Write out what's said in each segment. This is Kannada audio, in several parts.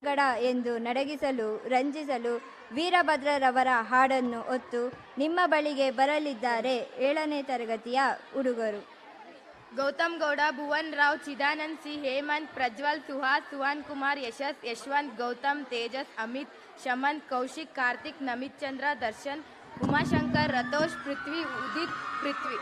ಗಡ ಎಂದು ನಡಗಿಸಲು ರಂಜಿಸಲು ವೀರಭದ್ರರವರ ಹಾಡನ್ನು ಹೊತ್ತು ನಿಮ್ಮ ಬಳಿಗೆ ಬರಲಿದ್ದಾರೆ 7ನೇ ತರಗತಿಯ ಹುಡುಗರು. ಗೌತಮ್ ಗೌಡ, ಭುವನ್ ರಾವ್, ಚಿದಾನಂದ್ ಸಿ, ಹೇಮಂತ್, ಪ್ರಜ್ವಲ್, ಸುಹಾಸ್, ಸುಹಾನ್ ಕುಮಾರ್, ಯಶಸ್, ಯಶವಂತ್, ಗೌತಮ್, ತೇಜಸ್, ಅಮಿತ್, ಶಮಂತ್, ಕೌಶಿಕ್, ಕಾರ್ತಿಕ್, ನಮಿತ್ ಚಂದ್ರ, ದರ್ಶನ್, ಉಮಾಶಂಕರ್, ರತೋಷ್, ಪೃಥ್ವಿ, ಉದಿತ್, ಪೃಥ್ವಿ.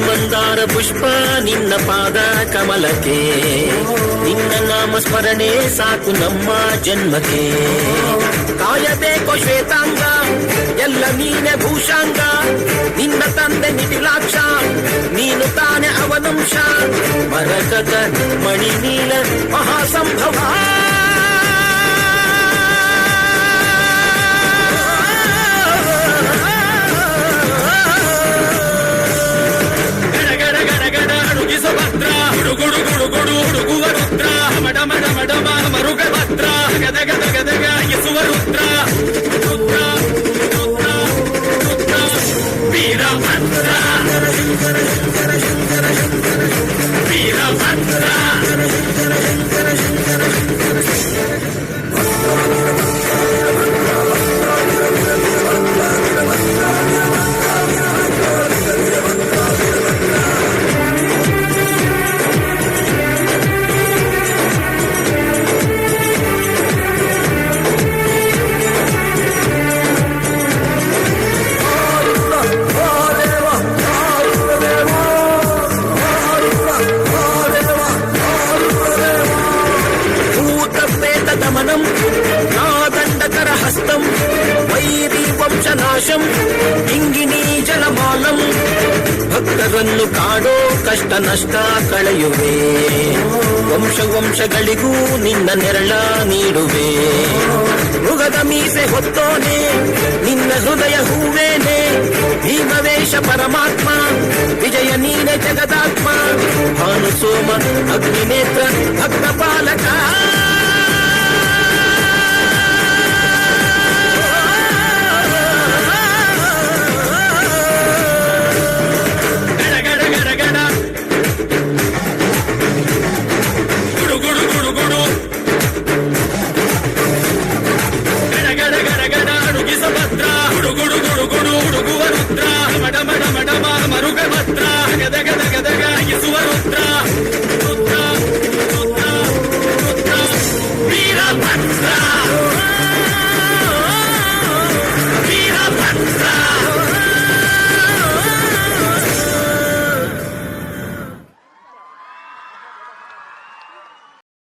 ಮಂದಾರ ಪುಷ್ಪ ನಿನ್ನ ಪಾದ ಕಮಲಕ್ಕೆ, ನಿನ್ನ ನಾಮ ಸ್ಮರಣೆ ಸಾಕು ನಮ್ಮ ಜನ್ಮಕ್ಕೆ. ಕಾಯಬೇಕು ಶ್ವೇತಾಂಗ ಎಲ್ಲ ನೀನೆ ಭೂಷಾಂಗ, ನಿನ್ನ ತಂದೆ ನಿಟಿಲಾಕ್ಷ ನೀನು ತಾನೆ ಅವನಂಶ. ಮರಕತ ಮಣಿ ನೀಲ ಮಹಾಸಂಭವ ಹುಡುಗುವ ರುದ್ರ ಮಡ ಮಡ ಮಡ ಮರುಗ ಭದ್ರ ಗದ ಗದ ಗದಗ ಯಸುವ ರುದ್ರ ರುದ್ರ ರುದ್ರ ರುದ್ರ ವೀರಭದ್ರ ವೀರಭದ್ರ. ನಾದಂಡಕರ ಹಸ್ತಂ ವೈರಿ ವಂಶನಾಶಂ ಇಂಗಿನಿ ಜಲಮಾಲಂ. ಭಕ್ತರನ್ನು ಕಾಡೋ ಕಷ್ಟ ನಷ್ಟ ಕಳೆಯುವೆ, ವಂಶ ವಂಶಗಳಿಗೂ ನಿನ್ನ ನೆರಳ ನೀಡುವೆ. ಮೃಗದ ಮೀಸೆ ಹೊತ್ತೋನೆ ನಿನ್ನ ಹೃದಯ ಹೂವೇನೆ, ಭೀಮವೇಶ ಪರಮಾತ್ಮ ವಿಜಯ ನೀನೆ ಜಗದಾತ್ಮ. ಭಾನು ಸೋಮ ಅಗ್ನಿನೇತ್ರ ಭಕ್ತ ಪಾಲಕ.